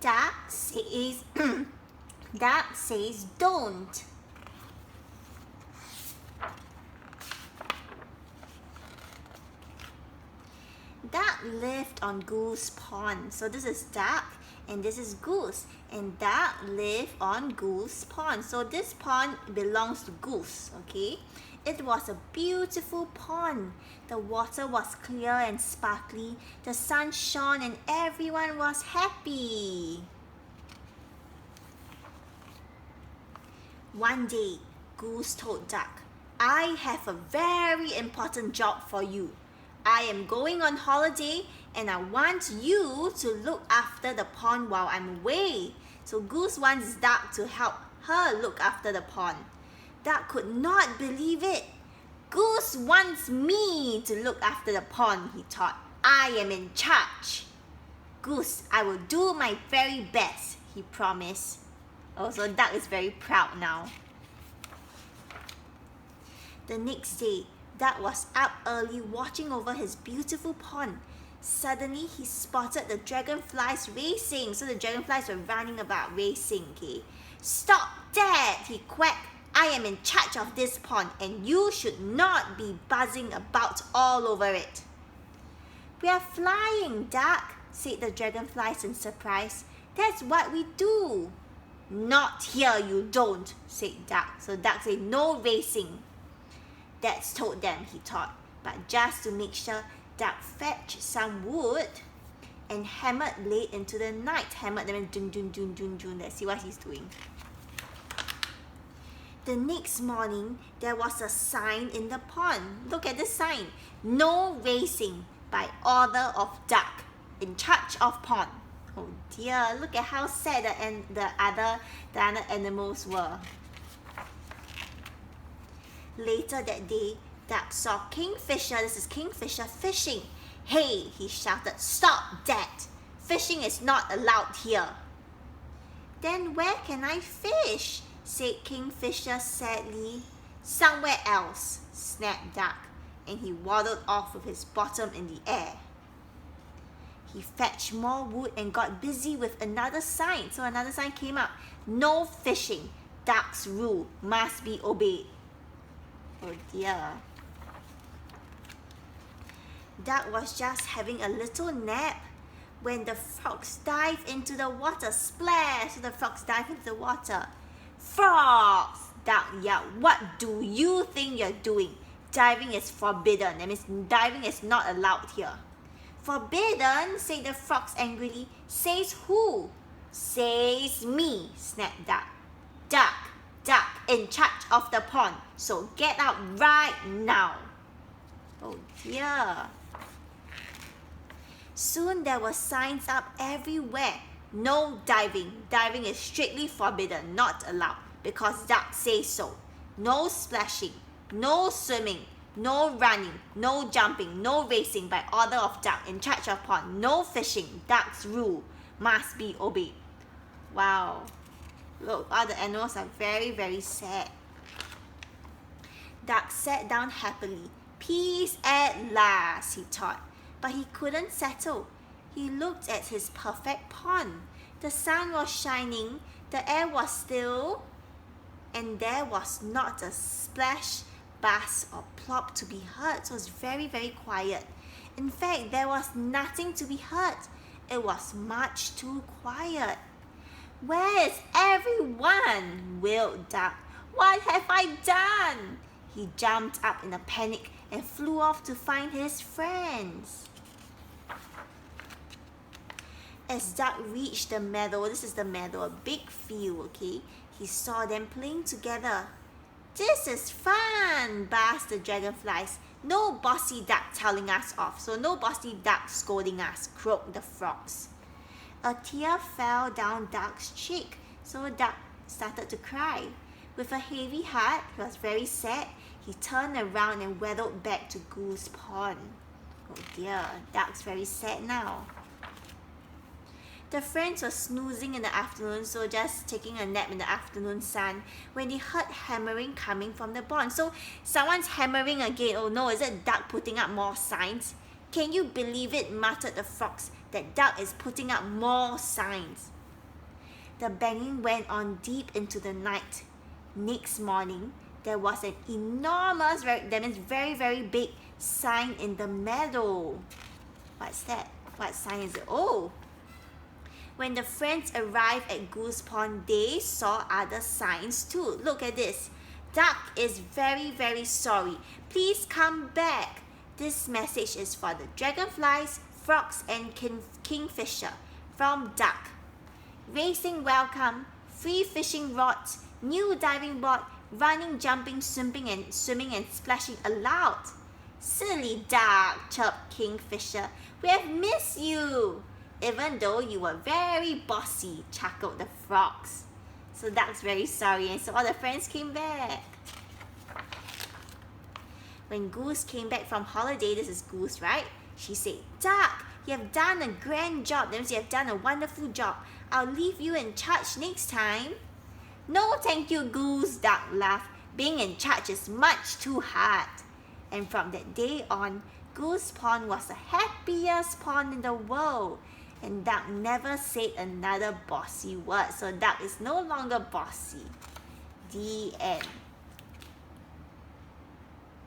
Duck says, Duck says don't. Duck lived on Goose Pond. So this is Duck and this is Goose. And Duck lived on Goose Pond. So this pond belongs to Goose, okay? It was a beautiful pond. The water was clear and sparkly. The sun shone and everyone was happy. One day, Goose told Duck, I have a very important job for you. I am going on holiday and I want you to look after the pond while I'm away. So Goose wants Duck to help her look after the pond. Duck could not believe it. Goose wants me to look after the pond, he thought. I am in charge. Goose, I will do my very best, he promised. Oh, so Duck is very proud now. The next day, Duck was up early watching over his beautiful pond. Suddenly, he spotted the dragonflies racing. So the dragonflies were running about racing, okay? Stop that, he quacked. I am in charge of this pond and you should not be buzzing about all over it. We are flying, Duck, said the dragonflies in surprise. That's what we do. Not here, you don't, said Duck. So Duck said, no racing. That's told them, he thought. But just to make sure, Duck fetched some wood and hammered late into the night. Hammered them and dun dun dun dun dun. Let's see what he's doing. The next morning, there was a sign in the pond. Look at the sign. No racing by order of Duck, in charge of pond. Oh dear, look at how sad the other animals were. Later that day, Duck saw Kingfisher, this is Kingfisher, fishing. Hey, he shouted, stop that! Fishing is not allowed here. Then where can I fish? Said Kingfisher sadly. Somewhere else, snapped Duck, and he waddled off with his bottom in the air. He fetched more wood and got busy with another sign. So another sign came up. No fishing. Duck's rule must be obeyed. Oh dear. Duck was just having a little nap when the frogs dived into the water. Splash! So the frogs dived into the water. Frogs! Duck yelled. What do you think you're doing? Diving is forbidden. That means diving is not allowed here. Forbidden? Said the frogs angrily. Says who? Says me, snapped Duck. Duck, in charge of the pond. So get out right now. Oh dear. Soon there were signs up everywhere. No diving. Diving is strictly forbidden, not allowed, because Duck says so. No splashing, no swimming, no running, no jumping, no racing by order of Duck, in charge of pond. No fishing. Duck's rule must be obeyed. Wow. Look, all the animals are very, very sad. Duck sat down happily. Peace at last, he thought. But he couldn't settle. He looked at his perfect pond. The sun was shining, the air was still, and there was not a splash, buzz, or plop to be heard. So it was very, very quiet. In fact, there was nothing to be heard. It was much too quiet. Where is everyone? Wailed Duck. What have I done? He jumped up in a panic and flew off to find his friends. As Duck reached the meadow, this is the meadow, a big field, okay? He saw them playing together. This is fun, buzzed the dragonflies. No bossy Duck telling us off. So no bossy Duck scolding us, croaked the frogs. A tear fell down Duck's cheek, so Duck started to cry. With a heavy heart, he was very sad. He turned around and waddled back to Goose Pond. Oh dear, Duck's very sad now. The friends were snoozing in the afternoon, so just taking a nap in the afternoon sun, when they heard hammering coming from the pond. So someone's hammering again. Oh no, is it Duck putting up more signs? Can you believe it, muttered the frogs, that Duck is putting up more signs. The banging went on deep into the night. Next morning, there was an enormous, that means very, very big sign in the meadow. What's that? What sign is it? Oh! When the friends arrived at Goose Pond, they saw other signs too. Look at this. Duck is very, very sorry. Please come back. This message is for the dragonflies, frogs, and kingfisher. From Duck. Racing welcome, free fishing rods, new diving board, running, jumping, swimming and splashing aloud. Silly duck, chirped Kingfisher. We have missed you. Even though you were very bossy, chuckled the frogs. So Duck's very sorry, and so all the friends came back. When Goose came back from holiday, this is Goose, right? She said, Duck, you have done a grand job. That means you have done a wonderful job. I'll leave you in charge next time. No, thank you, Goose, Duck laughed. Being in charge is much too hard. And from that day on, Goose Pond was the happiest pond in the world. And Duck never said another bossy word. So Duck is no longer bossy. The end.